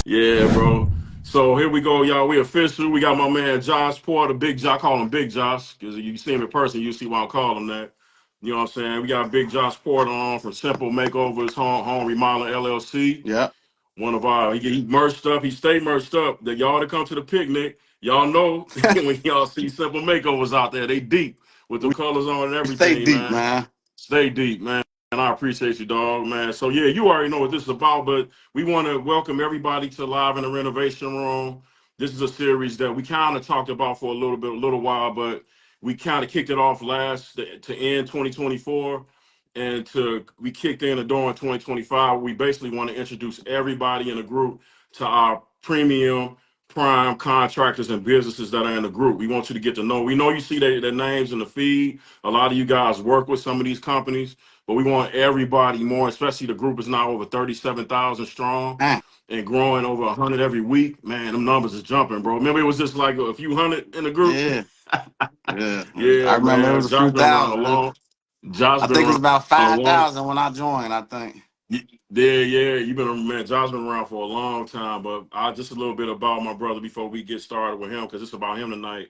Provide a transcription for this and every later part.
Yeah, bro. So here we go, y'all. We official. We got my man Josh Porter, Big Josh. I call him Big Josh because you see him in person, you see why I call him that. You know what I'm saying? We got Big Josh Porter on from Simple Makeovers, Home Remodeling LLC. Yeah. One of our, he merged up. He stayed merged up. That y'all that come to the picnic, y'all know when y'all see Simple Makeovers out there, they deep with the We colors on and stay everything, deep, man. man. Stay deep, man. And I appreciate you, dog, man. So yeah, you already know what this is about, but we want to welcome everybody to Live in the Renovation Room. This is a series that we kind of talked about for a little while, but we kind of kicked it off last to end 2024, and we kicked in the door in 2025. We basically want to introduce everybody in the group to our premium prime contractors and businesses that are in the group. We want you to get to know. We know you see their names in the feed. A lot of you guys work with some of these companies, but we want everybody more, especially the group is now over 37,000 strong Man. and growing over 100 every week. Man, them numbers is jumping, bro. Remember, it was just like a few hundred in the group. Yeah. Yeah. I Yeah, remember it man. was a few Josh been around a thousand. long. Josh I been think it was around about a long. 5,000 when I joined, I think. Yeah. You've been, man. Josh's been around for a long time, but just a little bit about my brother before we get started with him, because it's about him tonight.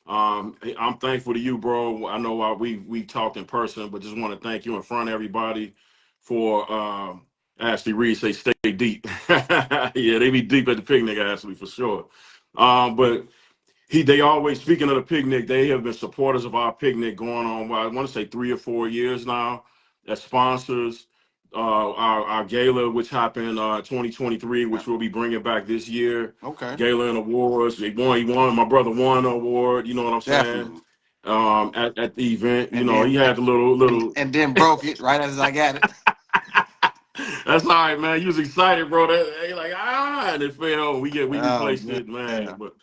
I'm thankful to you, bro. I know we talked in person, but just want to thank you in front of everybody for Ashley Reed say stay deep. Yeah, they be deep at the picnic, Ashley, for sure. But they always, speaking of the picnic, they have been supporters of our picnic going on, well, I want to say 3 or 4 years now, as sponsors. Our gala, which happened 2023, which we'll be bringing back this year. Okay. Gala and awards. He won. My brother won an award. You know what I'm saying? Definitely. At the event, And he then had the little. and then broke it right as I got it. That's all right, man. You was excited, bro. That they like and it fell. We Oh replaced man. it, man. But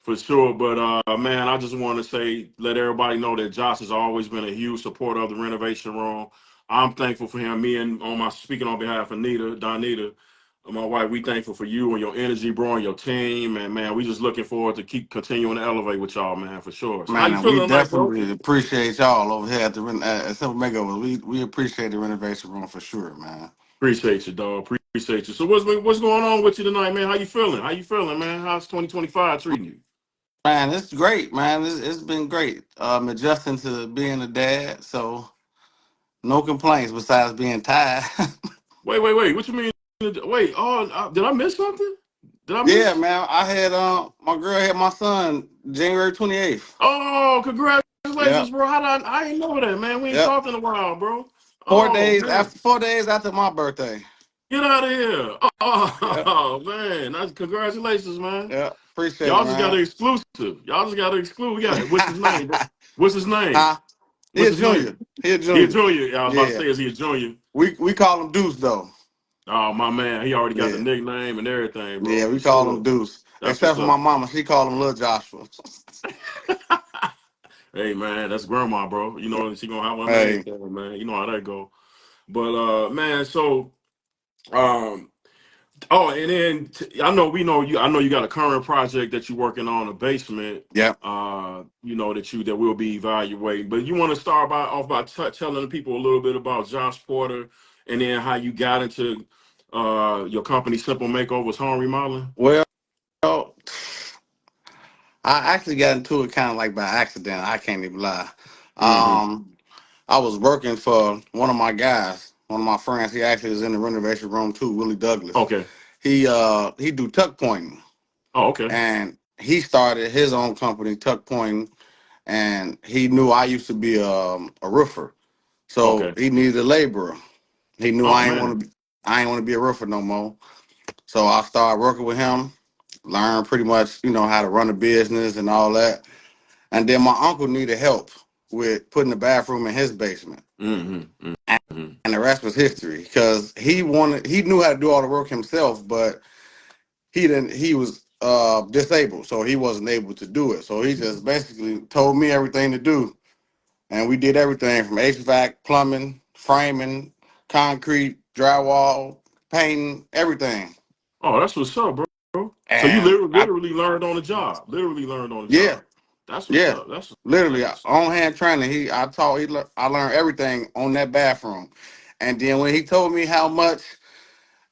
for sure. But man, I just want to let everybody know that Josh has always been a huge supporter of the Renovation Room. I'm thankful for him. Me and speaking on behalf of Donita, my wife, we thankful for you and your energy, bro, and your team. And man, we just looking forward to keep continuing to elevate with y'all, man, for sure. So how Man, you and we feeling tonight, bro? definitely appreciate y'all over here at Simple Makeovers. We appreciate the renovation room for sure, man. Appreciate you, dog. Appreciate you. So what's going on with you tonight, man? How you feeling? How you feeling, man? How's 2025 treating you? Man, it's great, man. It's been great. Adjusting to being a dad, so no complaints besides being tired. Wait. What you mean? Wait. Oh, did I miss something? Did I Yeah, miss? man. I had my girl had my son January 28th. Oh, Yeah, congratulations, bro. I ain't know that, man. We ain't yep. talked in a while, bro. Four Oh days man, after 4 days after my birthday. get out of here. Yeah, Oh man, that's congratulations, man. yeah. Appreciate it, Y'all just got man. an exclusive. Y'all just got an exclusive. We got it. What's his name, bro? What's his name? Huh? He What's a his junior. name? He a He a junior. junior. Yeah, I was about to Yeah. say, is he a junior? We call him Deuce though. Oh my man, he already got the Yeah. nickname and everything, bro, Yeah, for we call him sure. Deuce. That's Except what's for my up. mama, she called him Little Joshua. Hey man, that's grandma, bro. You know she gonna have her name Hey. for him, man. You know how that go. But man, so um, and then we know you. I know you got a current project that you're working on, a basement. Yeah. That we'll be evaluating. But you want to start off by telling the people a little bit about Josh Porter, and then how you got into your company, Simple Makeovers Home Remodeling. Well, I actually got into it kind of like by accident. I can't even lie. Mm-hmm. I was working for one of my guys, one of my friends. He actually is in the renovation room too, Willie Douglas. Okay. He do tuck pointing, Oh, okay. and he started his own company, tuck pointing, and he knew I used to be a roofer, so Okay. he needed a laborer. He knew Oh man. I ain't want to be a roofer no more. So I started working with him, learned pretty much, how to run a business and all that. And then my uncle needed help with putting the bathroom in his basement. Mm-hmm. Mm-hmm. And the rest was history because he knew how to do all the work himself, but he was disabled, so he wasn't able to do it. So he just basically told me everything to do. And we did everything from HVAC, plumbing, framing, concrete, drywall, painting, everything. Oh, that's what's up, bro. So you And literally learned on the job. Literally learned on the yeah, job. That's what's yeah, up. literally That's what's up. on hand training. I learned everything on that bathroom. And then when he told me how much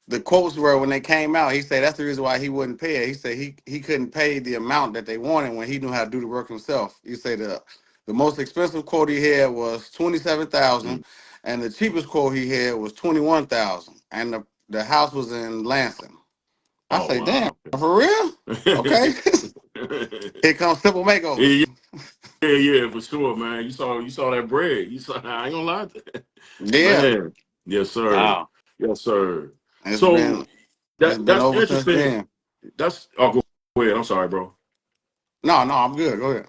the quotes were when they came out. He said that's the reason why he wouldn't pay it. He said he couldn't pay the amount that they wanted when he knew how to do the work himself. He said the most expensive quote he had was $27,000, Mm. and the cheapest quote he had was $21,000, and the house was in Lansing. I Oh say, damn, wow. for real? Okay. Here comes Simple Makeovers. Yeah, yeah, for sure, man. You saw that bread. You saw. I ain't gonna lie, Yeah. man. Yes, sir. Wow. Yes, sir. It's So been it's been that's over since interesting. then. That's go ahead. I'm sorry, bro. No, I'm good. Go ahead.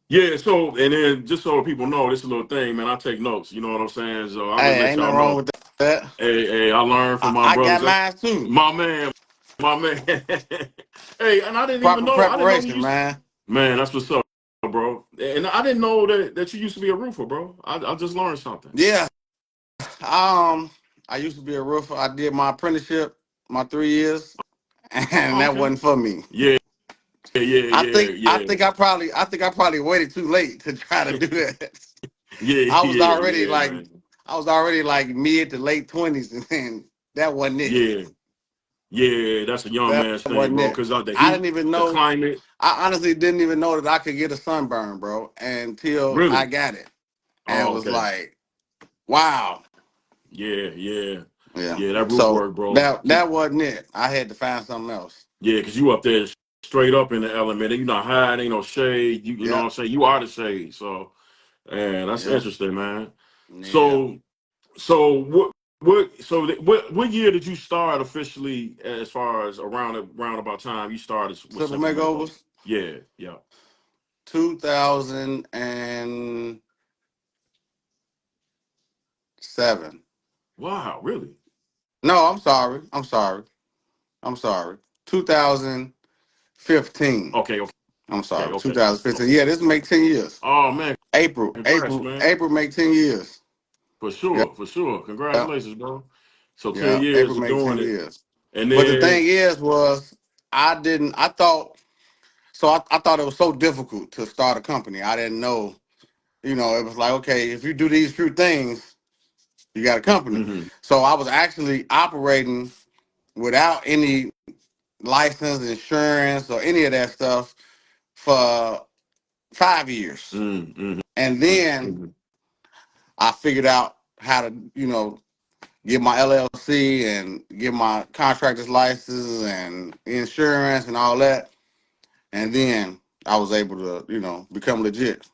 Yeah. So and then just so people know, this little thing, man. I take notes. You know what I'm saying? So I just Hey, let ain't y'all nothing wrong know. with that. Hey, I learned from my I got brothers. That's mine too. my man, my man. Hey, and I didn't even Proper know. I didn't know you preparation, used. man. Man, that's what's up, bro. And I didn't know that you used to be a roofer, bro. I just learned something. Yeah. I used to be a roofer. I did my apprenticeship, my 3 years, and that Okay. wasn't for me. Yeah, yeah, I yeah, think I yeah, think I probably I think I probably waited too late to try to do that. yeah, I was yeah, already yeah, like man. mid to late 20s, and then that wasn't it. Yeah, yeah. That's a young That man's thing, wasn't bro. it. Because the I didn't heat, even the know. climate. I honestly didn't even know that I could get a sunburn, bro, until I Really. got it, and it Oh, was okay. like, wow. Yeah, yeah, Yeah. yeah. That roof So work, bro. that wasn't it. I had to find something else. Yeah, because you up there straight up in the element. You not hiding, ain't no shade. You know what I'm Yep. saying? You are the shade. So, yeah, that's Yep. interesting, man. Yeah. So, so what year did you start officially as far as around about time you started with Simple Simple Makeover? makeovers. Yeah, yeah. 2007. Wow, really? No, I'm sorry. I'm sorry. I'm sorry. 2015. Okay, okay, I'm sorry. okay, 2015. okay. Yeah, this make 10 years. Oh man, April. congrats, April. man. April make 10 years. For Yep. sure, for sure. Yep. Congratulations, bro. So 10 Yeah. April years of make 10 doing it. years. And But the then thing is was I thought I thought it was so difficult to start a company. I didn't know, it was like, okay, if you do these few things, you got a company. mhm, So I was actually operating without any license, insurance, or any of that stuff for 5 years. mhm, And then mhm, I figured out how to, get my LLC and get my contractor's license and insurance and all that. And then I was able to, become legit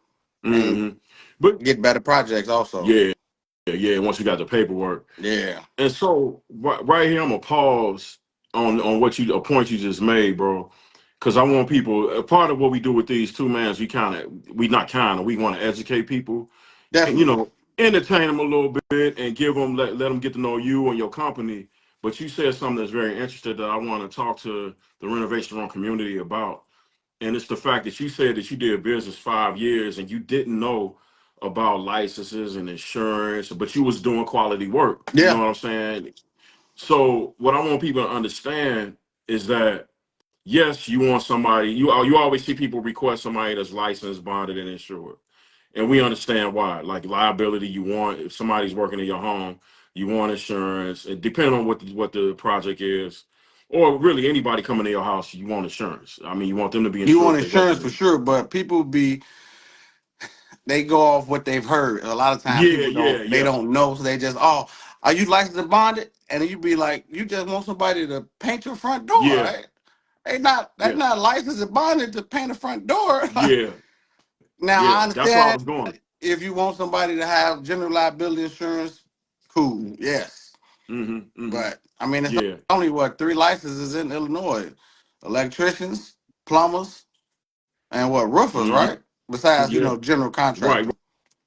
and mhm. But get better projects also. yeah, yeah, once you got the paperwork. Yeah. And so right here, I'm gonna pause on what you a point you just made, bro, because I want people. A part of what we do with these two mans, we not kind of, we want to educate people, and Definitely. entertain them a little bit and give them let them get to know you and your company. But you said something that's very interesting that I want to talk to the Renovation Room community about, and it's the fact that you said that you did business 5 years and you didn't know about licenses and insurance, but you was doing quality work. You know Yeah. what I'm saying? So what I want people to understand is that yes, you want somebody. You always see people request somebody that's licensed, bonded, and insured, and we understand why. Like liability, you want if somebody's working in your home, you want insurance. And depending on what the project is, or really anybody coming to your house, you want insurance. I mean, you want them to be You insured want if they working insurance for in. sure, but they go off what they've heard. A lot of times Yeah, people yeah, they yeah, don't know, so they just, oh, are you licensed and bonded? And you be like, you just want somebody to paint your front door. yeah, Right? They're yeah, not licensed and bonded to paint a front door. yeah, Now I yeah. That's where I understand was going. if you want somebody to have general liability insurance, cool, yes. Mm-hmm. Mm-hmm. But I mean, it's Yeah. only what 3 licenses in Illinois: electricians, plumbers, and what roofers, Mm-hmm. right? Besides, Yeah. general Right. contractor.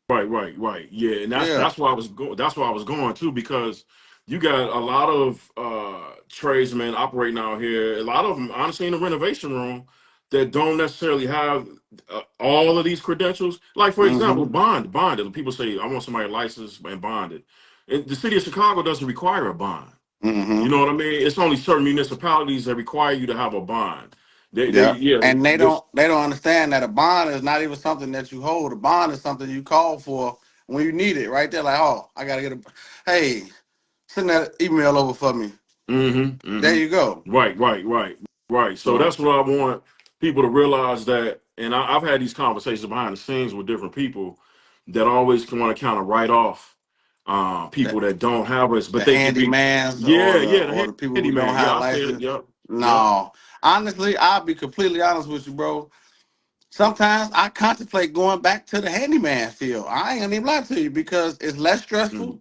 Right. Yeah, and that's Yeah. that's why I was going. That's why I was going too, because you got a lot of tradesmen operating out here. A lot of them, honestly, in the renovation room, that don't necessarily have all of these credentials. Like for example, Mm-hmm. bonded. People say I want somebody licensed and bonded. And the city of Chicago doesn't require a bond. You Mm-hmm. know what I mean? It's only certain municipalities that require you to have a bond. They Yeah. yeah. And they This, don't understand that a bond is not even something that you hold. A bond is something you call for when you need it, right there. Like, oh, I gotta get a hey, send that email over for me. Mm-hmm. There Mm-hmm. you go. Right. So So that's what I want people to realize that, and I've had these conversations behind the scenes with different people that always want to kind of write off the, people that don't have us, but the they could be, handymans yeah, yeah, or the the people who don't handyman. Yeah, have I said it. license. Yep, yep. No, honestly, I'll be completely honest with you, bro. Sometimes I contemplate going back to the handyman field. I ain't gonna even lie to you because it's less stressful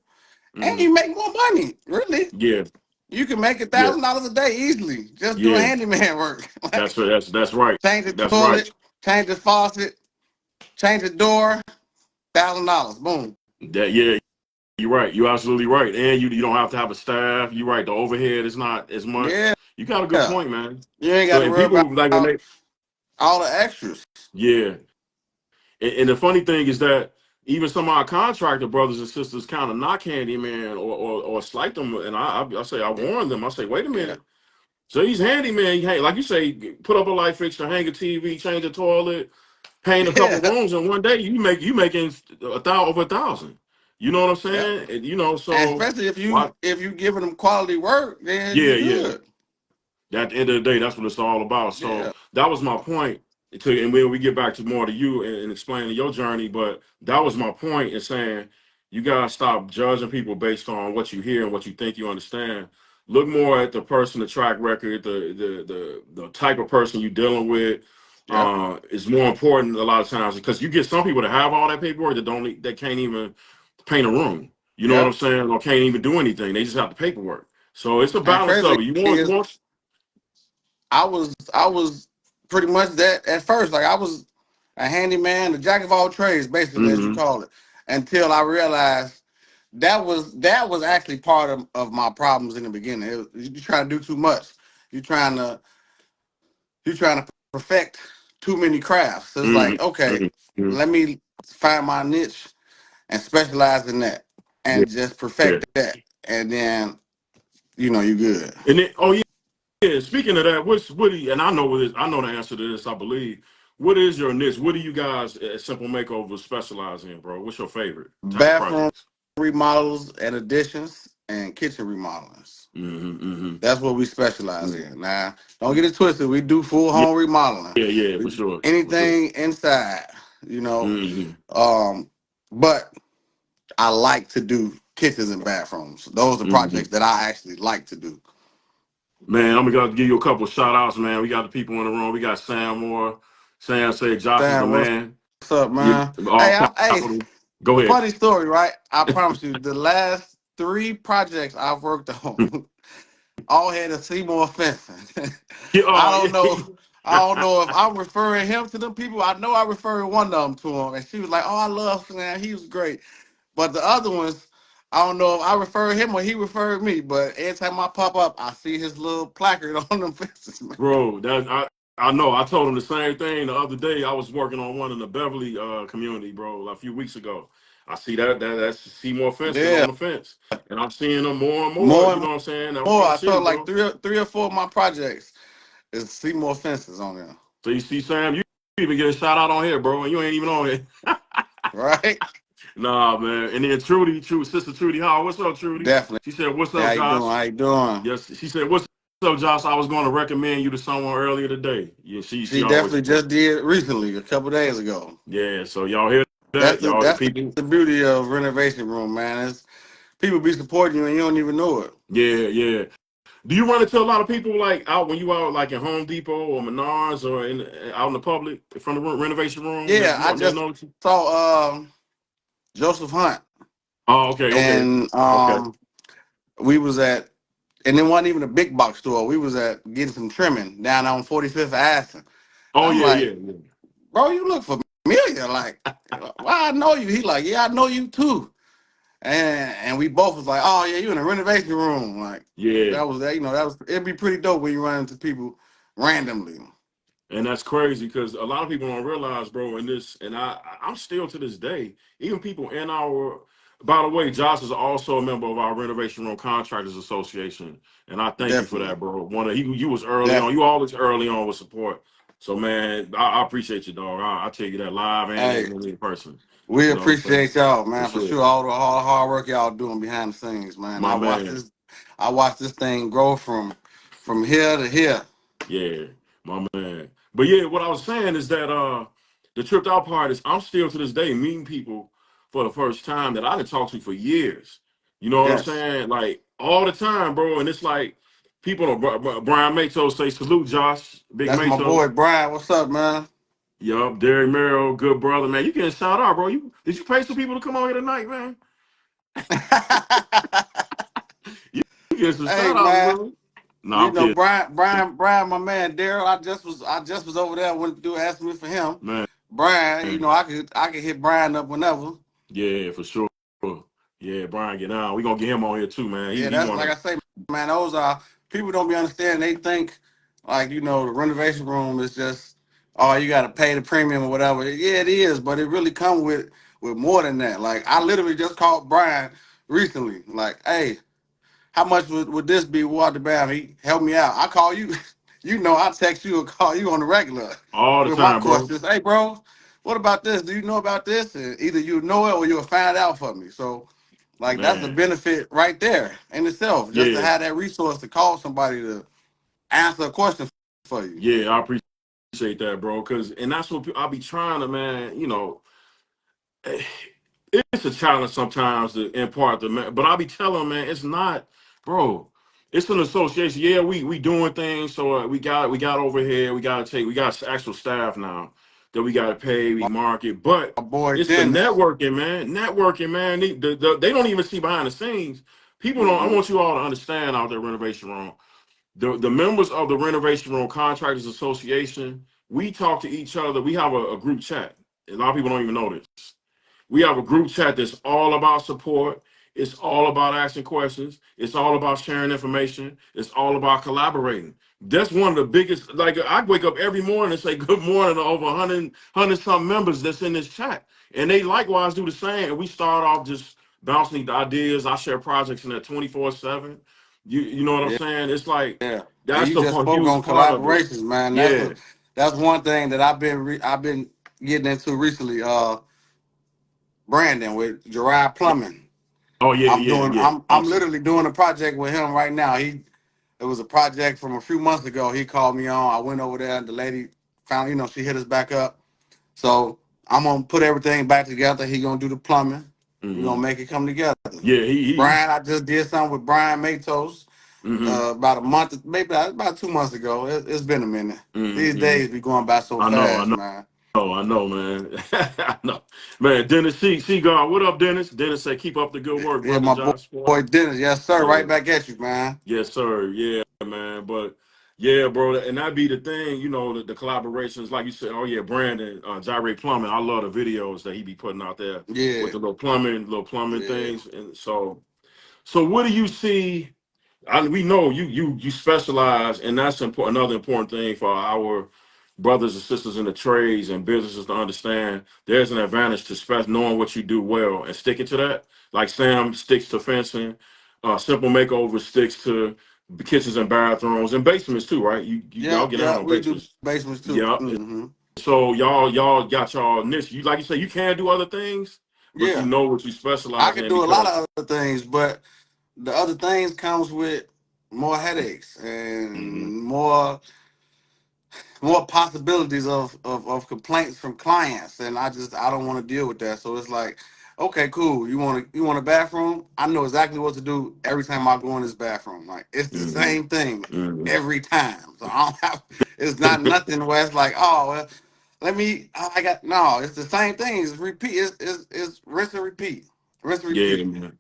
Mm-hmm. and Mm-hmm. you make more money. Really, Yeah, you can make yeah, $1,000 a day easily just doing yeah. handyman work. Like That's right. change the That's right. toilet, change the faucet, change the door, $1,000. Boom. That yeah, you're right. You're absolutely right. And you don't have to have a staff. You're right. The overhead is not as much. Yeah, You got a good point, man. you ain't got So to and worry people like when about they all the extras. yeah. And the funny thing is that even some of our contractor brothers and sisters kind of knock handyman or slight them. And I say I warn them. I say, wait a Yeah, minute. So he's handyman. Hey, like you say, put up a light fixture, hang a TV, change a toilet, paint a couple yeah, rooms, and one day you making over 1,000. You know what I'm yeah. saying? And, And so especially why? if you giving them quality work, then you Yeah, yeah. good. At the end of the day, that's what it's all about. So Yeah, that was my point. And when we get back to more to you and explaining your journey, but that was my point in saying you gotta stop judging people based on what you hear and what you think you understand. Look more at the person, the track record, the type of person you're dealing with. yeah. Is more important a lot of times because you get some people that have all that paperwork that can't even paint a room. You know what I'm Yep. saying? Or can't even do anything. They just have the paperwork. So it's a And balance crazy of it. You is want I was pretty much that at first. Like I was a handyman, a jack of all trades, basically as you hmm call it, until I realized that was actually part of my problems in the beginning. You trying to do too much. You trying to you trying to perfect too many crafts. So it's hmm like, okay, hmm let me find my niche and specialize in that Yeah, and just yeah. perfect that. And then, you good. And then, oh yeah. Speaking of that, what do you, and I know what is, I know the answer to this. I believe. What is your niche? What do you guys at Simple Makeovers specialize in, bro? What's your favorite type of Bathroom projects? remodels and additions and kitchen remodelings. Hmm That's what we specialize hmm in. Now, don't get it twisted. We do full Yeah, home remodeling. yeah, We for do sure, for sure. anything inside, you know. Hmm Um, but I like to do kitchens and bathrooms. Those are hmm projects that I actually like to do. Man, I'm gonna give you a couple of shout outs, man. We got the people in the room. We got Sam Moore. Sam say Josh is the Sam, what's man. up, You man? all Hey, capital. Go ahead. funny story, right? I promise you, the last three projects I've worked on all had a Seymour fencing. Yeah, I oh, don't know. I yeah. don't know if I'm referring him to them people. I know I referred one of them to him, and she was like, "Oh, I love Sam. He was great." But the other ones, I don't know if I referred him or he referred me. But every time I pop up, I see his little placard on them fences, man. Bro, I know. I told him the same thing the other day. I was working on one in the Beverly community, bro, a few weeks ago. I see that's Seymour fencing Yeah, on the fence, and I'm seeing them more and more. more You and know what I'm saying? more. Around the I city, told like bro. three or four of my projects is Seymour fences on there, So you see, Sam, you even get a shout out on here, bro, and you ain't even on here. right? Nah, man. And then Sister Trudy Hall. What's up, Trudy? Definitely. She said, "What's How up, you doing? Josh?" How you doing? Yes, she said, "What's up, Josh? I was going to recommend you to someone earlier today." Yeah, she She always definitely support. just did recently, a couple days ago. Yeah, so y'all hear That's that? the Y'all, the that's people. the beauty of Renovation Room, man. Is people be supporting you and you don't even know it. Yeah, yeah. Do you run into a lot of people like out when you out like in Home Depot or Menards or out in the public from the renovation room Yeah, I that just notice you? saw Joseph Hunt, Oh, okay. and Okay. we was at, and it wasn't even a big box store. We was at getting some trimming down on 45th Aston. Oh I'm yeah, like, yeah, bro, you look familiar. Like, why I know you? He like, yeah, I know you too. And we both was like, oh yeah, you in the renovation room. Like yeah. that was that. That was it'd be pretty dope when you run into people randomly. And that's crazy because a lot of people don't realize, bro, in this, and I'm still to this day, even people in our, by the way, Josh is also a member of our Renovation Room Contractors Association. And I thank you for Definitely, that, bro. You was early on. definitely. You always early on with support. So, man, I appreciate you, dog. I tell you that live Hey, and in person. we You know what I'm saying? appreciate y'all, For man, for sure. sure. All the hard work y'all doing behind the scenes, man. My I watch man. this I watched this thing grow from here to here. Yeah, my man. But yeah, what I was saying is that the tripped out part is I'm still to this day meeting people for the first time that I didn't talk to for years. You know what I'm Yes, saying? Like all the time, bro. And it's like people Brian Mato say salute Josh, Big that's my Mato. boy Brian. What's up, man? Yup, Derek Merrill, good brother, man. You getting shout out, bro. Did you pay some people to come on here tonight, man? You getting some Hey, shout outs, man. bro. No, You I'm know kidding, Brian, my man Daryl. I just was over there when do asking me for him. man. Brian, you know I could hit Brian up whenever. Yeah, for sure. Yeah, Brian, get on. We gonna get him on here too, man. Yeah, He that's like wanna. I say, man. Those are people don't be understanding. They think like the renovation room is just you got to pay the premium or whatever. Yeah, it is, but it really comes with more than that. Like I literally just called Brian recently. Like, hey, how much would this be? Water Bam? He helped me out. I call you. I text you or call you on the regular All the with my time, bro. questions. Hey, bro, what about this? Do you know about this? And either you know it or you'll find out for me. So, like, that's a Man. benefit right there in itself, just to Yeah, have that resource to call somebody to answer a question for you. yeah, I appreciate that, bro. And that's what I be trying to, man. Eh, it's a challenge sometimes to impart the man, but I be telling 'em, man, it's not, bro. It's an association. Yeah, we doing things. So we got overhead. We got actual staff now that we got to pay. We My, market, but my boy it's the Dennis. networking, man. Networking, man. They don't even see behind the scenes. People don't. I Mm-hmm. want you all to understand out there, renovation room. The members of the Renovation Room Contractors Association, we talk to each other. We have a group chat. A lot of people don't even know this. We have a group chat that's all about support. It's all about asking questions. It's all about sharing information. It's all about collaborating. That's one of the biggest. Like I wake up every morning and say good morning to over 100 some members that's in this chat, and they likewise do the same. And we start off just bouncing the ideas. I share projects in that 24/7. You know what I'm Yeah, saying? It's like yeah. And that's you the just spoke huge on part of it. collaborations, man. Yeah. That's one thing that I've been getting into recently. Brandon with Gerard Plumbing. Oh yeah, I'm yeah, doing yeah. I'm Awesome. literally doing a project with him right now. It was a project from a few months ago. He called me on. I went over there and the lady found, she hit us back up. So I'm gonna put everything back together. He gonna do the plumbing. We're gonna Hmm. make it come together. Yeah, he Brian, I just did something with Brian Matos hmm about a month, maybe about 2 months ago. It's been a minute. These hmm days be going by so I know, I fast, know, man. I know, man. I know. Man, Dennis Seagull, what up, Dennis? Dennis said, keep up the good work, Yeah, brother my Josh. boy Dennis. Yes, sir. Yeah. Right back at you, man. Yes, sir. Yeah, man. But yeah, bro, and that be the thing, the collaborations, like you said, oh yeah, Brandon, Gyrate Plumbing. I love the videos that he be putting out there with Yeah, the little plumbing yeah. things. And so what do you see? We know you specialize, and that's important. Another important thing for our brothers and sisters in the trades and businesses to understand. There's an advantage to knowing what you do well and sticking to that. Like Sam sticks to fencing, Simple Makeover sticks to the kitchens and bathrooms and basements too, right? Y'all Yep, get down yep. on We do basements. basements too. Yeah. Hmm. So y'all got y'all niche. You like you say, you can do other things, but you Yeah, know what you I specialize can in do a lot because. of other things, but the other things comes with more headaches Mhm. and more possibilities of complaints from clients, and I don't want to deal with that. So it's like, okay, cool. You want a bathroom? I know exactly what to do every time I go in this bathroom. Like it's the Mhm. same thing Mhm. every time. So I don't have. It's not nothing where it's like, oh well, let me. I got no. It's the same thing. It's repeat. It's rinse and repeat. Rinse and Yeah, repeat. man.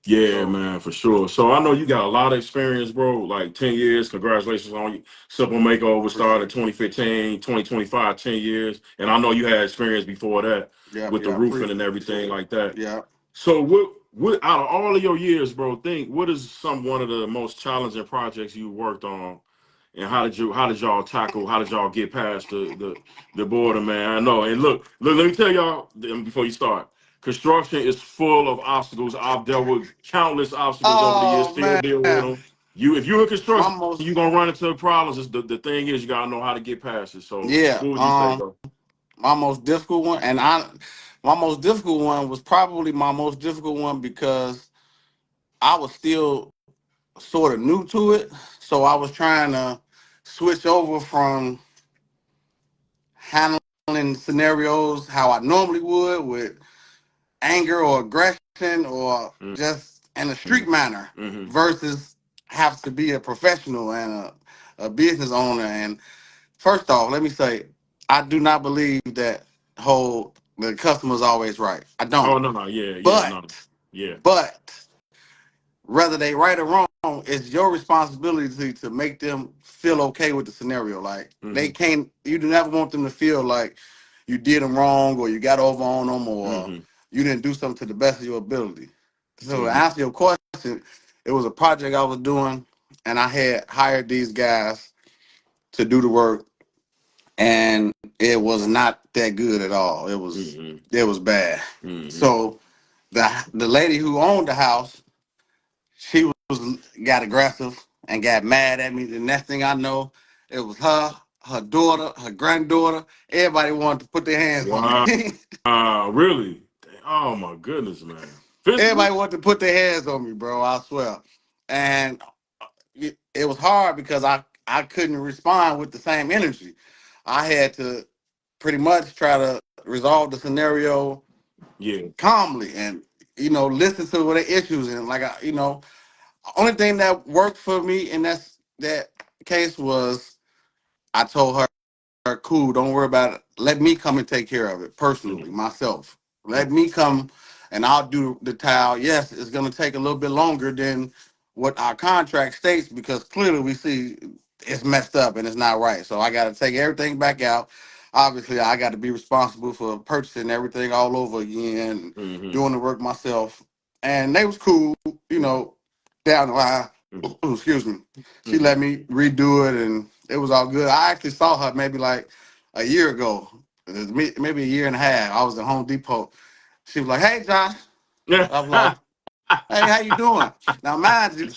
Yeah, So man, for sure. So I know you got a lot of experience, bro. Like 10 years. Congratulations on you. Simple Makeover started in appreciate it. 2015, 2025, 10 years. And I know you had experience before that Yeah, with the yeah. roofing and everything like that. Yeah. So what out of all of your years, bro, think what is one of the most challenging projects you worked on, and how did y'all tackle, how did y'all get past the border, man? I know. And look, let me tell y'all before you start. Construction is full of obstacles. I've dealt with countless obstacles over the years, Oh still man, deal with them. If you're in my construction, most you're gonna run into problems. The thing is you gotta know how to get past it. So yeah. what would you say, bro? My most difficult one, my most difficult one was probably my most difficult one because I was still sort of new to it, so I was trying to switch over from handling scenarios how I normally would with anger or aggression or just in a street manner Mm-hmm. versus have to be a professional and a business owner. And first off, let me say, I do not believe that whole the customer's always right. I Oh don't. no, no, yeah, yeah, But no, yeah. but whether they right or wrong, it's your responsibility to make them feel okay with the scenario. Like they Mm-hmm. can't, you do never want them to feel like you did them wrong or you got over on them or Mm-hmm. you didn't do something to the best of your ability. So to Mm-hmm. answer your question, it was a project I was doing and I had hired these guys to do the work and it was not that good at all. Mm-hmm. It was bad. Mm-hmm. So the lady who owned the house, she was got aggressive and got mad at me. The next thing I know, it was her, her daughter, her granddaughter. Everybody wanted to put their hands on me. Wow, really? Oh my goodness, man. Physically? Everybody wanted to put their hands on me, bro. I swear. And it was hard because I couldn't respond with the same energy. I had to pretty much try to resolve the scenario Yeah. calmly and listen to what their issues and like only thing that worked for me in that case was I told her, cool, don't worry about it. Let me come and take care of it personally, Mm-hmm. myself. Let me come and I'll do the tile. Yes, it's gonna take a little bit longer than what our contract states because clearly we see it's messed up and it's not right. So I gotta take everything back out. Obviously, I got to be responsible for purchasing everything all over again, Mm-hmm. doing the work myself. And they was cool, down the line. Excuse me. She Mm-hmm. let me redo it, and it was all good. I actually saw her maybe like a year ago, maybe a year and a half. I was at Home Depot. She was like, "Hey, Josh." I was like, "Hey, how you doing?" Now, mind you,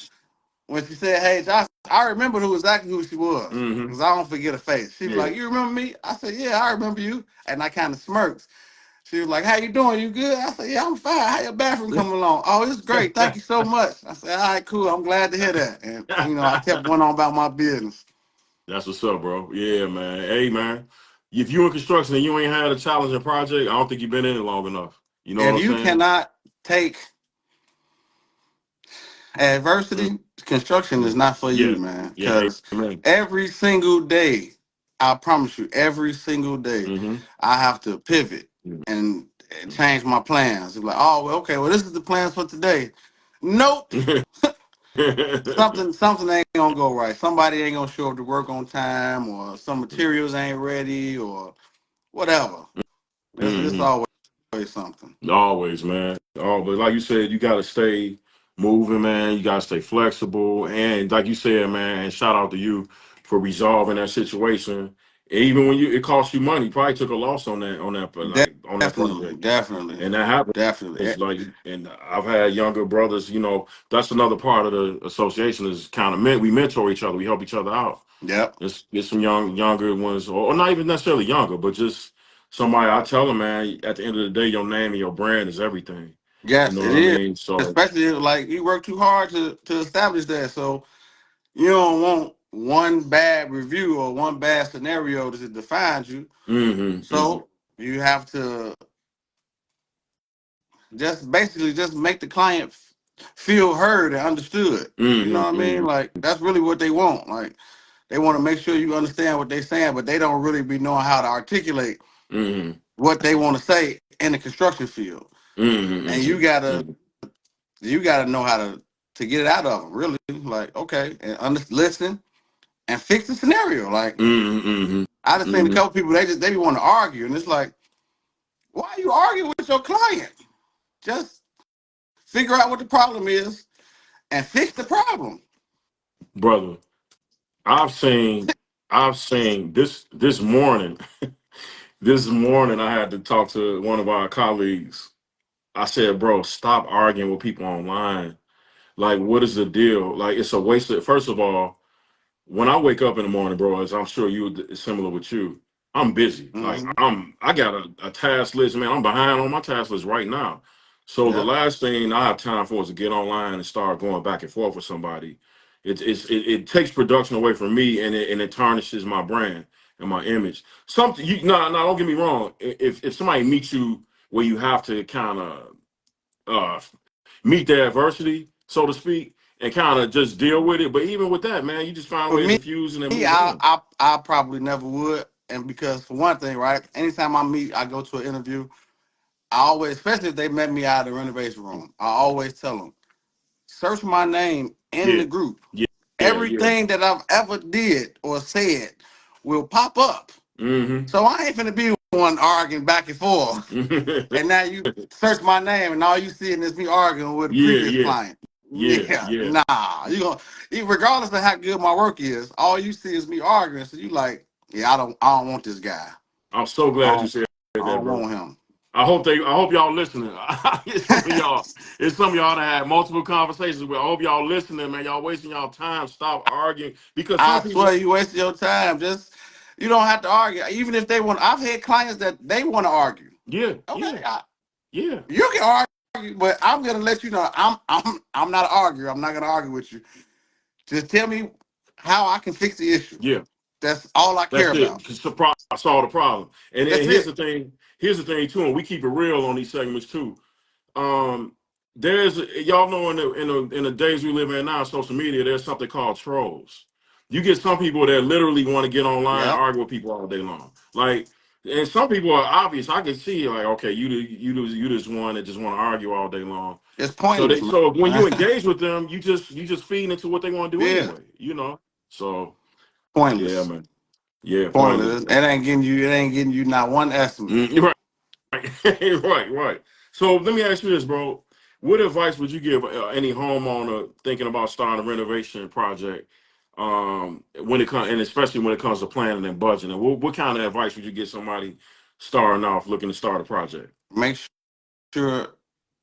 when she said, "Hey, Josh," I remembered exactly who she was Mm-hmm. because I don't forget her face. She was Yeah. like, "You remember me?" I said, "Yeah, I remember you," and I kind of smirked. She was like, "How you doing? You good?" I said, "Yeah, I'm fine. How your bathroom coming along?" "Oh, it's great. Thank you so much." I said, "All right, cool. I'm glad to hear that." And I kept going on about my business. That's what's up, bro. Yeah, man. Hey, man. If you in construction and you ain't had a challenging project, I don't think you've been in it long enough. You know what If I'm you saying? cannot take Mm. adversity, construction is not for you, Yeah. man. Yeah. Because Amen. every single day, I promise you, every single day, Mm-hmm. I have to pivot and change my plans. It's like, oh, well, okay, well, this is the plans for today. Nope. Something ain't gonna go right. Somebody ain't gonna show up to work on time, or some materials ain't ready, or whatever. It's Mm-hmm. always something. Always, man. Always. Like you said, you got to stay moving, man. You got to stay flexible. And like you said, man, and shout out to you for resolving that situation. Even when it cost you money, you probably took a loss on that Definitely, project. definitely, And that happens. definitely. It's like, and I've had younger brothers, that's another part of the association is kind of we mentor each other. We help each other out. Yep. Just get some younger ones, or not even necessarily younger, but just somebody. I tell them, man, at the end of the day, your name and your brand is everything. You Yes, know it what I is. mean? So, Especially if, like you work too hard to establish that. So you don't want one bad review or one bad scenario that defines you. mm-hmm, So you have to just basically just make the client feel heard and understood. You know mm-hmm, what I mean? mm-hmm, Like that's really what they want. Like they want to make sure you understand what they're saying, but they don't really be knowing how to articulate mm-hmm, what they want to say in the construction field. And mm-hmm, mm-hmm, you gotta know how to get it out of them. Really, like okay, and listen and fix the scenario. Like mm-hmm, I just seen a mm-hmm. couple people they be want to argue, and it's like, why are you arguing with your client? Just figure out what the problem is and fix the problem. Brother, I've seen, I've seen this morning. This morning, I had to talk to one of our colleagues. I said, bro, stop arguing with people online. Like, what is the deal? Like, it's a waste of, first of all, when I wake up in the morning, bro, as I'm sure it's similar with you, I'm busy. Like, Hmm. I got a task list, man. I'm behind on my task list right now. So the Yep. last thing I have time for is to get online and start going back and forth with somebody. It takes production away from me, and it tarnishes my brand and my image. Something you no, don't get me wrong. If somebody meets you where you have to kind of uh meet their adversity, so to speak, and kind of just deal with it. But even with that, man, you just find For ways me, to fuse and move I, on. I I probably never would, and because for one thing, right? Anytime I go to an interview, I always, especially if they met me out of the renovation room, I always tell them, search my name in Yeah, the group. yeah, yeah. Everything that I've ever did or said will pop up. Mm-hmm. So I ain't finna be one arguing back and forth. And now you search my name and all you see is me arguing with a Yeah, previous yeah, client. yeah, Yeah, yeah. nah. Regardless of how good my work is, all you see is me arguing. So you like, yeah, I don't want this guy. I'm so I glad you don't said I that, don't bro. want him. I hope y'all listening. It's some of y'all that had multiple conversations with. I hope y'all listening, man. Y'all wasting y'all time. Stop arguing because some I people. swear you wasted your time. Just you don't have to argue. Even if they want, I've had clients that they want to argue. Yeah, Okay, yeah, yeah. you can argue, but I'm gonna let you know I'm not an arguer. I'm not gonna argue with you. Just tell me how I can fix the issue. Yeah, That's all I care that's about. it. Surprise, solve the problem. And That's here's the it. thing. Here's the thing too, and we keep it real on these segments too. um there's y'all know in the days we live in now, social media, there's something called trolls. You get some people that literally want to get online and Yep. argue with people all day long. Like, and some people are obvious. I can see like, okay, you just one that just want to argue all day long. It's So pointless, so when man. you engage with them, you just feed into what they want to do Yeah, anyway. So yeah, pointless. man. Yeah, pointless. Pointless. It ain't getting you not one estimate. Right. Right. So let me ask you this, bro. What advice would you give any homeowner thinking about starting a renovation project, when it comes, and especially when it comes to planning and budgeting? What kind of advice would you give somebody starting off looking to start a project? Make sure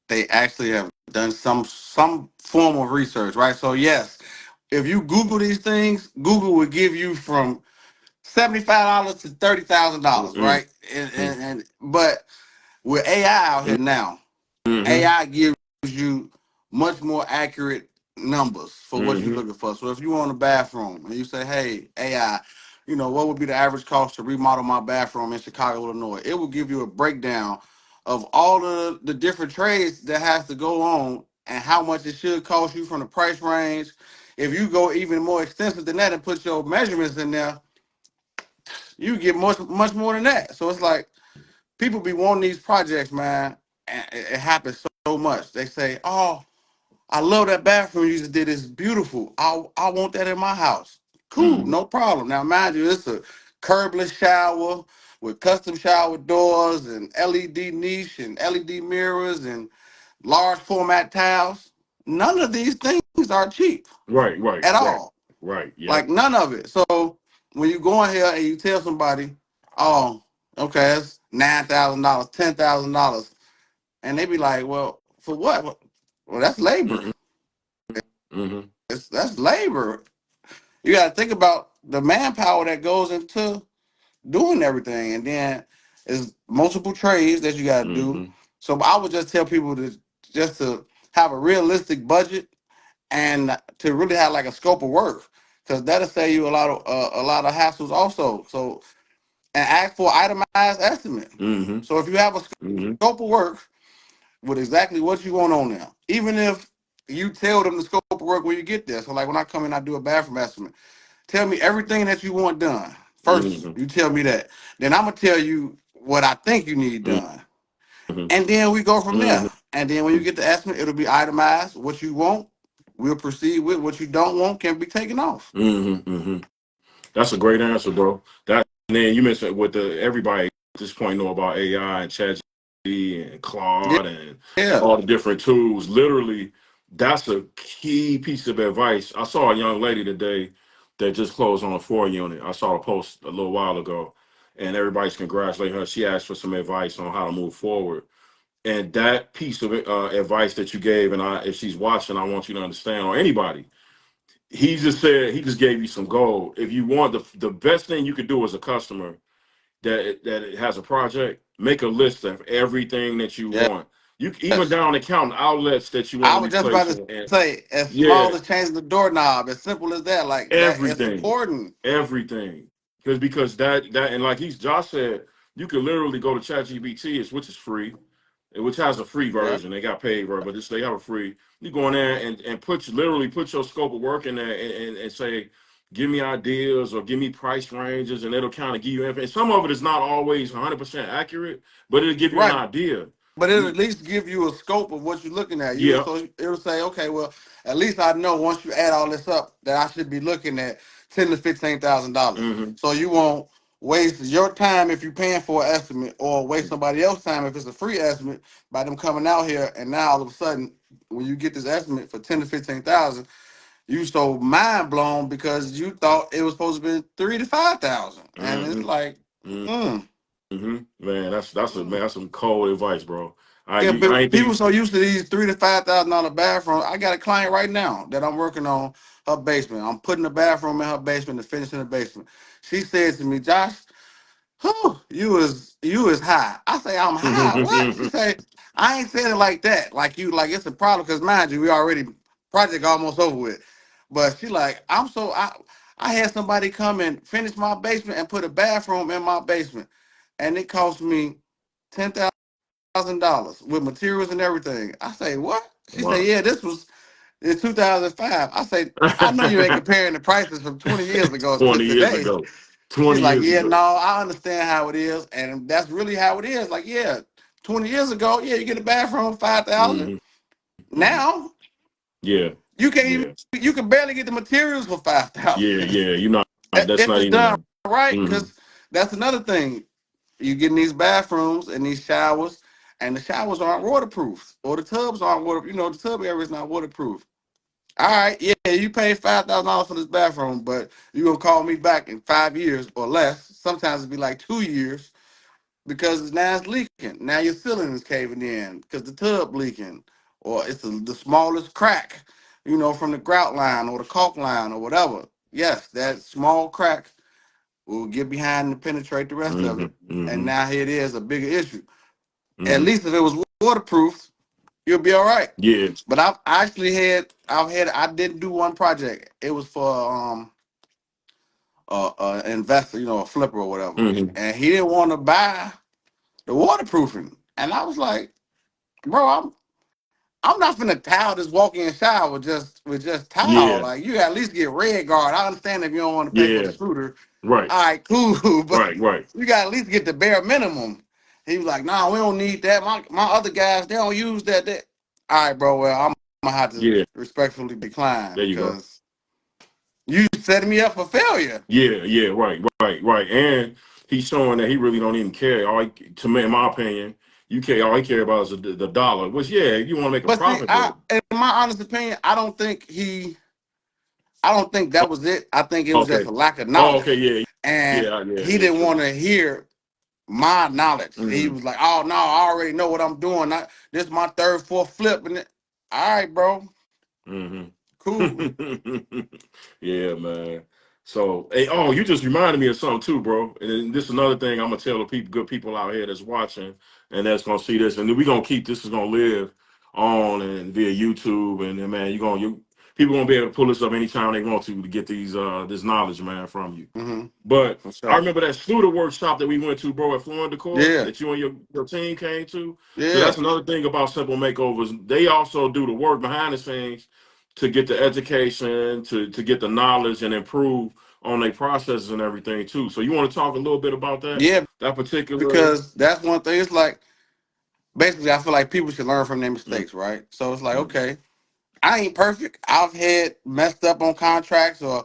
they actually have done some form of research, right? So yes, if you Google these things, Google will give you from $75 to $30,000, Mm-hmm. right? And but with AI out here now, Mm-hmm. AI gives you much more accurate numbers for what you're Mm-hmm. looking for. So if you want a bathroom and you say, hey, AI, what would be the average cost to remodel my bathroom in Chicago, Illinois? It will give you a breakdown of all the different trades that has to go on and how much it should cost you from the price range. If you go even more extensive than that and put your measurements in there, you get much more than that. So it's like people be wanting these projects, man, and it happens so much. They say, "Oh, I love that bathroom you just did. It's beautiful. I want that in my house." Cool, Mm-hmm. no problem. Now, mind you, it's a curbless shower with custom shower doors and LED niche and LED mirrors and large format tiles. None of these things are cheap at Right. all. Right. Like Yep. none of it. So when you go in here and you tell somebody, "Oh, okay, it's $9,000, $10,000," and they be like, "Well, for what?" Well, that's labor. Mm-hmm. Mm-hmm. That's labor. You got to think about the manpower that goes into doing everything, and then there's multiple trades that you got to do. Mm-hmm. So I would just tell people to have a realistic budget and to really have like a scope of work, because that'll save you a lot of hassles also. So and ask for itemized estimate. Mm-hmm. So if you have a Mm-hmm. scope of work with exactly what you want on there, even if you tell them the scope of work when you get there. So like when I come in, I do a bathroom estimate. Tell me everything that you want done. First, Mm-hmm. you tell me that. Then I'm gonna tell you what I think you need done. Mm-hmm. And then we go from there. Mm-hmm. And then when you get the estimate, it'll be itemized. What you want, we'll proceed with. What you don't want can be taken off. Mm-hmm. Mm-hmm. That's a great answer, bro. That, and then you mentioned with the everybody at this point know about AI and ChatGPT and Yeah. Claude and Yeah. all the different tools. Literally, that's a key piece of advice. I saw a young lady today that just closed on a 4 unit. I saw a post a little while ago, and everybody's congratulating her. She asked for some advice on how to move forward. And that piece of advice that you gave, and if she's watching, I want you to understand, or anybody, he just gave you some gold. If you want the best thing you could do as a customer that it has a project, make a list of everything that you Yeah. want. You even down to counting outlets that you want I to was just about replace, to and say, as yeah, small as changing the doorknob, as simple as that, like that, it's everything, important. everything. Because that and like Josh said, you can literally go to ChatGPT, which is free, which has a free Yeah. version. They got paid version, but they have a free. You go in there and literally put your scope of work in there and say, give me ideas or give me price ranges, and it'll kind of give you information. Some of it is not always 100% accurate, but it'll give you an Right. idea. But it'll at least give you a scope of what you're looking at. You Yeah. so it'll say, okay, well, at least I know once you add all this up that I should be looking at $10,000 to $15,000. Mm-hmm. So you won't waste your time if you're paying for an estimate, or waste somebody else's time if it's a free estimate by them coming out here. And now all of a sudden, when you get this estimate for 10 to 15,000, you so mind blown because you thought it was supposed to be 3 to 5,000, and it's Mm-hmm. like, Mm-hmm. mm. Man, that's some cold advice, bro. Yeah, I but ain't people think. so used to these $3 to $5,000 bathrooms. I got a client right now that I'm working on her basement. I'm putting the bathroom in her basement and finishing the basement. She says to me, Josh, whew, you is high. I say, I'm high. What? She say, I ain't saying it like that. Like you, like it's a problem because mind you, we already project almost over with. But she like, I had somebody come and finish my basement and put a bathroom in my basement, and it cost me $10,000 with materials and everything. I say, what? She say, Wow. yeah, this was in 2005. I say, I know you ain't comparing the prices from 20 years ago to 20 years today. ago. She's 20 like, years yeah, no, ago. I understand how it is, and that's really how it is. Like, yeah, 20 years ago, yeah, you get a bathroom 5,000. Mm-hmm. Mm-hmm. Now Yeah. you can't even, Yeah. you can barely get the materials for 5,000. Yeah. Yeah. You're not. That's If not it's even done a. right, Mm-hmm. because that's another thing. You get in these bathrooms and these showers, and the showers aren't waterproof, or the tubs aren't water. The tub area is not waterproof. All right, yeah, you paid $5,000 for this bathroom, but you gonna call me back in 5 years or less. Sometimes it be like 2 years because now it's leaking. Now your ceiling is caving in because the tub leaking, or it's the smallest crack, from the grout line or the caulk line or whatever. Yes, that small crack will get behind and penetrate the rest of Mm-hmm. it. And Mm-hmm. now here it is, a bigger issue. At Mm-hmm. least if it was waterproof, you'll be all right. Yeah. But I didn't do one project. It was for investor, a flipper or whatever. Mm-hmm. And he didn't want to buy the waterproofing. And I was like, bro, I'm not finna towel this walk-in shower with just towel. Yeah. Like you at least get red guard. I understand if you don't want to pay for the Yeah. scooter. Right. All right, cool. But Right. Right. you got to at least get the bare minimum. He was like, nah, we don't need that. My other guys, they don't use that. All right, bro. Well, I'm gonna have to Yeah. respectfully decline There you go. because you setting me up for failure. Yeah. Yeah. Right. Right. Right. And he's showing that he really don't even care. To me, in my opinion, you care. All he care about is the dollar. Which, yeah, you want to make a But see, profit, but in my honest opinion, I don't think that was it. I think it was just okay. a lack of Oh, okay. knowledge, Yeah. and Yeah. Yeah. he Yeah. didn't want True. to hear my knowledge. He Mm-hmm. was like, "Oh no, I already know what I'm doing. This is my third, fourth flip." And all right, bro, Mm-hmm. cool. Yeah, man. So, hey, you just reminded me of something too, bro. And this is another thing I'm gonna tell the people, good people out here that's watching and that's gonna see this, and then we gonna keep this is gonna live on and via YouTube, and then man, people gonna be able to pull this up anytime they want to get these this knowledge, man, from you. Hmm. But For I sure. remember that studio workshop that we went to, bro, at Florida Decor Yeah, that you and your team came to. So yeah, that's another thing about Simple Makeovers. They also do the work behind the scenes to get the education, to get the knowledge and improve on their processes and everything too. So you want to talk a little bit about yeah. that particular? Because that's one thing. It's like basically, I feel like people should learn from their Mm, mistakes, right? So it's like, mm, okay, I ain't perfect. I've had messed up on contracts, or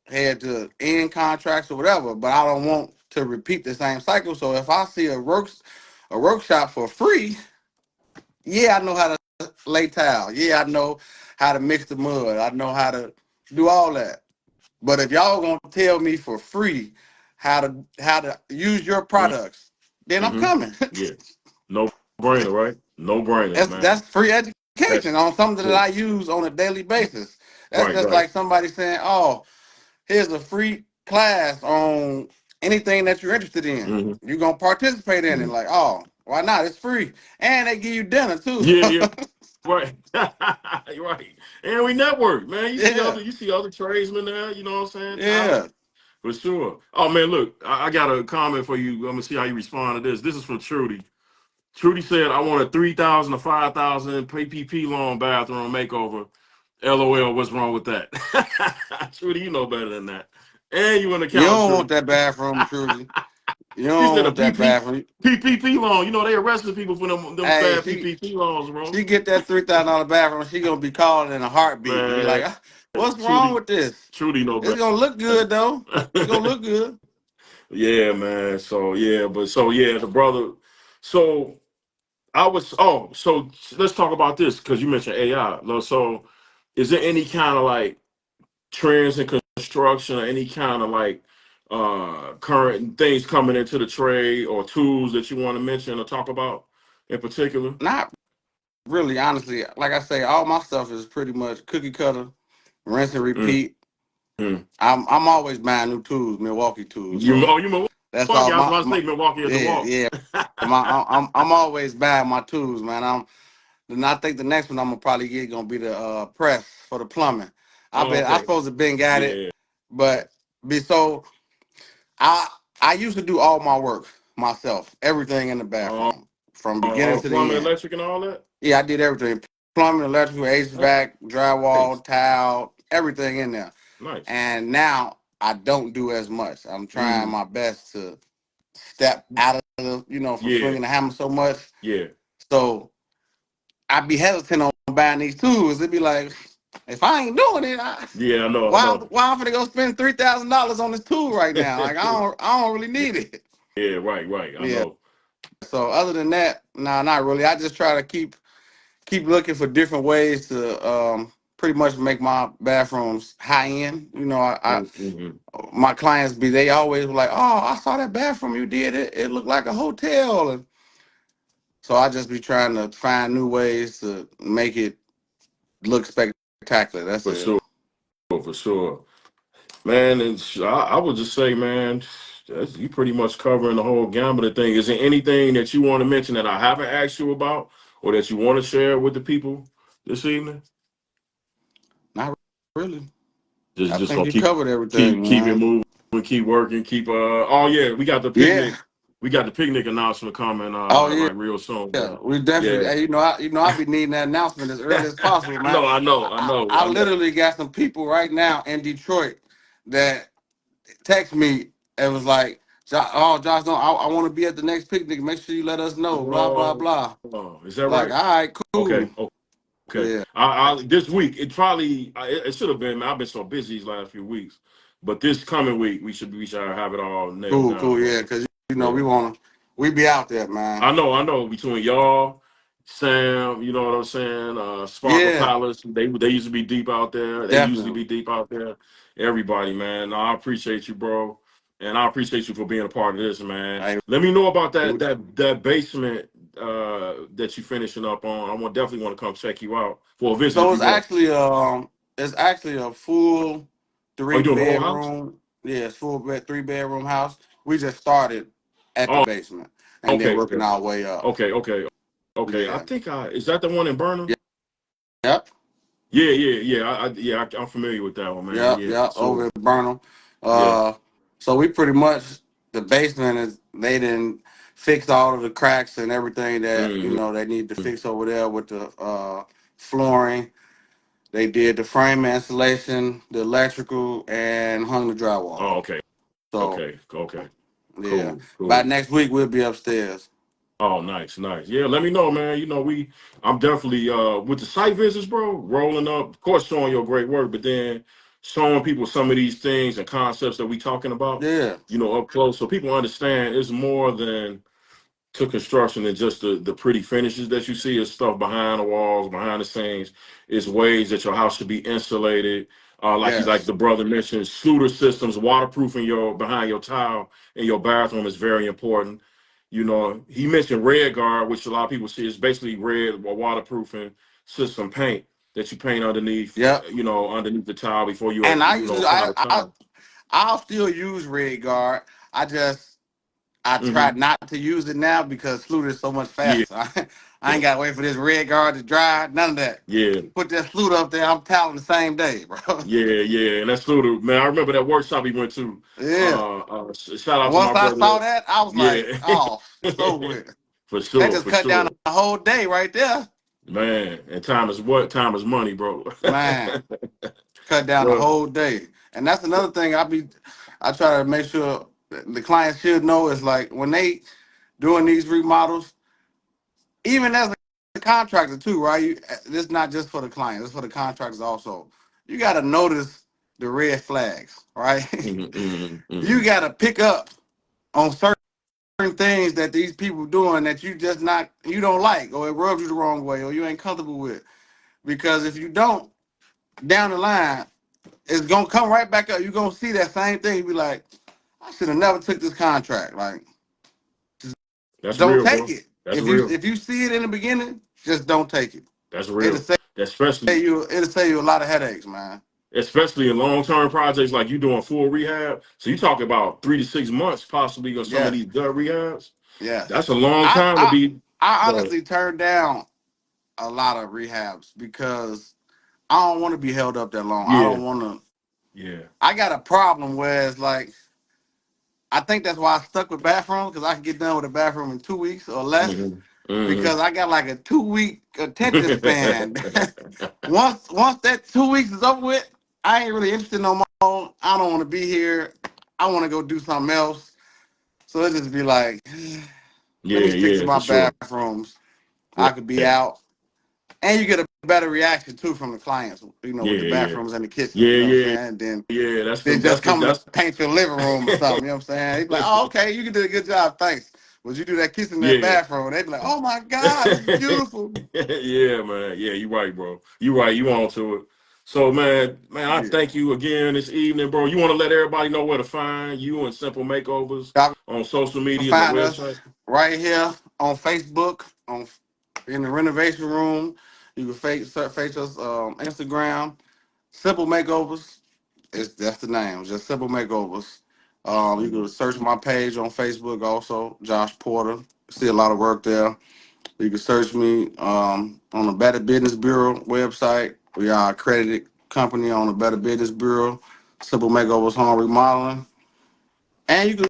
had to end contracts or whatever. But I don't want to repeat the same cycle. So if I see a workshop for free, yeah, I know how to lay tile. Yeah, I know how to mix the mud. I know how to do all that. But if y'all gonna tell me for free how to use your mm, products, then I'm mm-hmm. coming. Yeah, no brainer, right? No brainer, That's man. free education That's on something that cool. I use on a daily basis. That's Right, just right. like somebody saying, "Oh, here's a free class on anything that you're interested in. Mm-hmm. You're gonna participate in it." Mm-hmm. Like, oh. Why not? It's free, and they give you dinner too. Yeah, yeah, right. You're right. And we network, man. Yeah, You see other tradesmen there. You know what I'm saying? Talent yeah. for sure. Oh man, look, I got a comment for you. I'm gonna see how you respond to this. This is from Trudy. Trudy said, "I want a 3,000 to 5,000 PPP loan bathroom makeover. LOL. What's wrong with that?" Trudy, you know better than that. And you in the You counter, don't want Trudy. that bathroom, Trudy. You She don't said a want that bathroom. PPP loan. You know they arresting people for them Hey, bad PPP loans, bro. she get that $3,000 bathroom. She gonna be calling in a heartbeat and be like, Man, "Ah, what's wrong Trudy, with this? Trudy know It's better. gonna look good though. It's gonna look good." Yeah, man. So yeah, but so yeah, the brother. So so let's talk about this because you mentioned AI. So is there any kind of like trends in construction or any kind of like current things coming into the trade or tools that you want to mention or talk about in particular? Not really, honestly. Like I say, all my stuff is pretty much cookie cutter, rinse and Mm, repeat. mm. I'm always buying new tools, Milwaukee tools. You So you that's Milwaukee? all I was about to my say Milwaukee at the yeah, walk. yeah. I'm always buying my tools, man. And I think the next one I'm gonna probably get gonna be the press for the plumbing. Oh, I okay. supposed to been got it, Yeah. but be so I I used to do all my work myself, everything in the Uh, bathroom from all beginning the to the plumbing, end. electric, and all that. Yeah, I did everything: plumbing, electrical, HVAC, Nice, drywall, tile, everything in there. nice. And now I don't do as much. I'm trying Mm, my best to step out of from yeah, swinging the hammer so much. yeah, So I'd be hesitant on buying these tools. It'd be like, if I ain't doing it, yeah. I know. why I'm gonna go spend $3,000 on this tool right now? Like I don't really need it. Yeah, right, right. I Yeah. know. So other than that, nah, not really. I just try to keep looking for different ways to pretty much make my bathrooms high end. I Mm-hmm. my clients they always were like, oh, I saw that bathroom you did. It looked like a hotel. And so I just be trying to find new ways to make it look spectacular. That's For it. sure, for sure, man. And I would just say, man, you pretty much covering the whole gamut of things. Is there anything that you want to mention that I haven't asked you about, or that you want to share with the people this evening? Not really. I Just think gonna you covered everything, keep it man. moving, keep working, keep oh yeah, we got the Yeah. picnic. We got the picnic announcement coming Oh yeah. like real soon, Yeah. man. We definitely. Yeah. Hey, I be needing that announcement as early as possible, man. No, I know, I know, I I know. literally got some people right now in Detroit that text me and was like, "Oh, Josh, no, I want to be at the next picnic. Make sure you let us know." Blah blah Oh, blah. is that Like, right? all right, Okay, cool. okay. Yeah, I this week it probably it should have been. Man, I've been so busy these last few weeks, but this coming week we should have it all nailed cool. down, Yeah, bro. because Yeah. we be out there, man. I know. Between y'all, Sam, you know what I'm saying. Sparkle Yeah, Palace, they used to be deep out there. They usually definitely. be deep out there. Everybody, man. No, I appreciate you, bro, and I appreciate you for being a part of this, man. Like, Let me know about that basement that you finishing up on. Definitely want to come check you out for a visit so if you want. it's actually a full Are three you doing the whole house? bedroom. Yeah, it's full 3 bedroom house. We just started at the Oh, basement and then okay, working our way up. okay. I Yeah. think is that the one in Burnham? Yep. I'm familiar with that one, man. Yep, Yeah, for yep, over sure. at Burnham. Yeah. So we pretty much the basement is they didn't fix all of the cracks and everything that Hmm. they need to fix over there with the flooring. They did the frame installation, the electrical, and hung the drywall. Oh, okay. So Okay. yeah, Cool. by Cool. next week we'll be upstairs. Oh, nice, nice. Yeah, let me know, man. I'm definitely with the site visits, bro, rolling up, of course, showing your great work, but then showing people some of these things and concepts that we talking about, Yeah. up close, so people understand it's more than to construction than just the pretty finishes that you see. Is stuff behind the walls, behind the scenes. Is ways that your house should be insulated. Like Yes. the brother mentioned, Sluter systems, waterproofing your behind your tile in your bathroom is very important. He mentioned red guard, which a lot of people see is basically red or waterproofing system paint that you paint underneath, Yep. underneath the tile before And you apply the I tile. I'll still use Red Guard. I just I try not to use it now because Sluter is so much Yeah. faster. I ain't got to wait for this red guard to dry. None of that. Yeah. Put that Sluter up there. I'm toweling the same day, bro. Yeah. And that's through the man. I remember that workshop we went to. Yeah. Shout out to Once my I saw brother. that, I was like, Yeah. oh, it's over with. For That sure, just for cut down sure. a whole day right there. Man, and time is what? Time is money, bro. Man, cut down the Well, whole day. And that's another thing I try to make sure the clients should know is like when they doing these remodels, even as a contractor too, right? This is not just for the client, it's for the contractors also. You got to notice the red flags, right? You got to pick up on certain things that these people doing that you don't like, or it rubs you the wrong way, or you ain't comfortable with. Because if you don't, down the line, it's gonna come right back up. You're gonna see that same thing. You be like, I should have never took this contract. Like, just that's don't real, take bro. it. That's real. If you see it in the beginning, just don't take it. That's It'll real. save Especially you a lot of headaches, man. especially in long-term projects like you doing full rehab. So you talk about 3 to 6 months possibly on some of Yes, these gut rehabs. yes. That's a long I time to I be. I But honestly turned down a lot of rehabs because I don't want to be held up that long. I yeah, don't want to. yeah. I got a problem where it's like I think that's why I stuck with bathrooms because I can get done with a bathroom in 2 weeks or less hmm hmm because I got like a 2 week attention span. once that 2 weeks is over with, I ain't really interested no more. I don't want to be here. I want to go do something else. So it just be like, let me stick to For my sure. bathrooms. I Right. could be out. And you get a better reaction too from the clients, with the Yeah. bathrooms and the kitchens, Yeah, you know what I'm yeah, saying? Then yeah. That's they the just come to that's paint your living room or something, you know what I'm saying? They be like, oh, okay, you can do a good job, thanks. But you do that kitchen in that yeah. bathroom, they be like, oh my God, it's beautiful. Yeah, man. Yeah, you right, bro. You right. You on to it. So, man, I Yeah. thank you again this evening, bro. You want to let everybody know where to find you and Simple Makeovers Y'all on social can media and the find us website? right here on Facebook, in the Renovation Room. You can face us Instagram, Simple Makeovers. That's the name, just Simple Makeovers. You can search my page on Facebook also, Josh Porter. See a lot of work there. You can search me on the Better Business Bureau website. We are an accredited company on the Better Business Bureau, Simple Makeovers Home Remodeling. And you can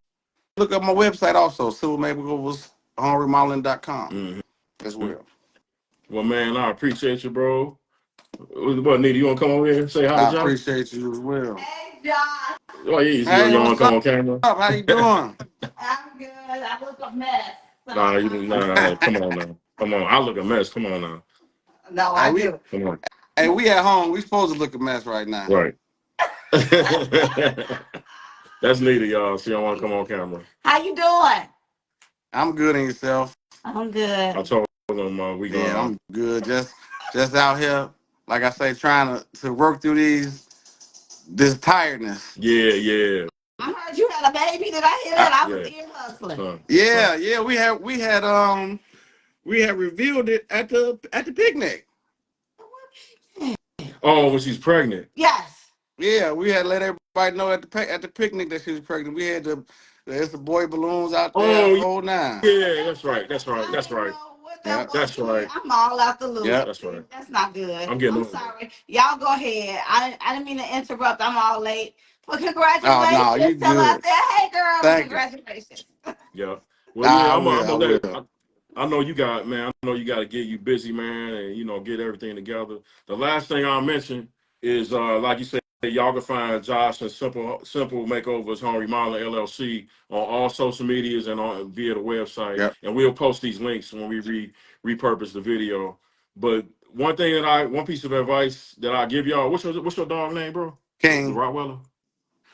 look up my website also, Simple Makeovers HomeRemodeling.com Mm-hmm. as well. Well, man, I appreciate you, bro. What, Nita, you want to come over here and say hi to I Josh? appreciate you as well. Hey, Josh. Oh, yeah, Hey, you want what's to come up? on camera? How you doing? I'm good. I look a mess. Nah, come on now. Come on. I look a mess. Come on now. No, Hey, I we do. Come on. we at home. We supposed to look a mess right now. Right. That's Nita, y'all. She don't want to come on camera. How you doing? I'm good in yourself. I'm I good. told them we Yeah, going. I'm good. Just out here, like I say, trying to work through this tiredness. Yeah. I heard you had a baby. Did I hear that? I was Yeah. ear hustling. Son. Yeah. We had revealed it at the picnic. Oh, when she's pregnant. Yes. Yeah, we had let everybody know at the picnic that she was pregnant. We had there's the boy balloons out there, Oh, whole nine. yeah. That's right. That's right. I That's didn't right. know what that Yep, was. That's See, right. I'm all out the loop. yep. That's right. That's not good. I'm getting I'm over it. sorry. Y'all go ahead. I didn't mean to interrupt. I'm all late. But Oh no, you congratulations. Tell her I good. said, hey, girl, Thank you. congratulations. Yeah. Well, Nah, yeah, I I'm will. gonna I let it. will. I know you got, man. I know you got to get you busy, man, and get everything together. The last thing I'll mention is, like you said, y'all can find Josh and Simple Makeovers Home Remodeling LLC on all social medias and on via the website. Yep. And we'll post these links when we repurpose the video. But one piece of advice that I give y'all, what's your dog name, bro? The King. Rottweiler?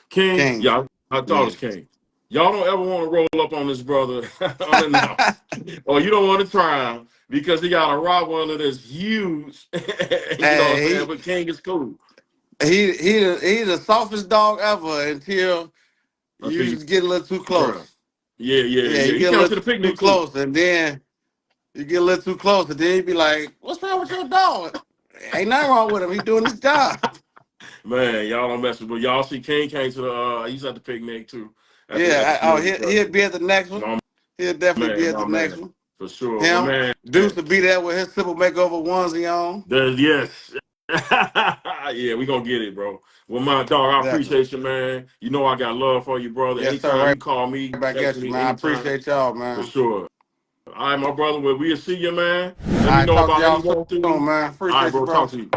King? King. Yeah, I thought it Yeah. was King. Y'all don't ever want to roll up on this brother unannounced, or you don't want to try him because he got a Rottweiler that's huge. You know what I'm saying? Hey, But King is cool he's the softest dog ever until until you you get a little too try. close. Yeah, you He get a comes to little the too picnic too. close, and then you get a little too close, and then you be like, "What's wrong with your dog? Ain't nothing wrong with him. He doing his job." Man, y'all don't mess with. But y'all see King came to the. He's at the picnic too. at the community He'll center. be at the next one. My He'll definitely be man, at the my next man, one. for sure. Well, Him, man, Deuce to be there with his simple makeover onesie on. yes. Yeah, we gonna get it, bro. Well, my dog, I Definitely. appreciate you, man. You know I got love for you, brother. Yes, sir. Anytime Right you call me, back text at you, me, man. I anytime, appreciate y'all, for man. sure. All right, my brother. Well, we'll see you, man. All Let me right, know talk to about any y'all soon, walkthroughs. man. All right, Appreciate you, bro. Talk bro. to you.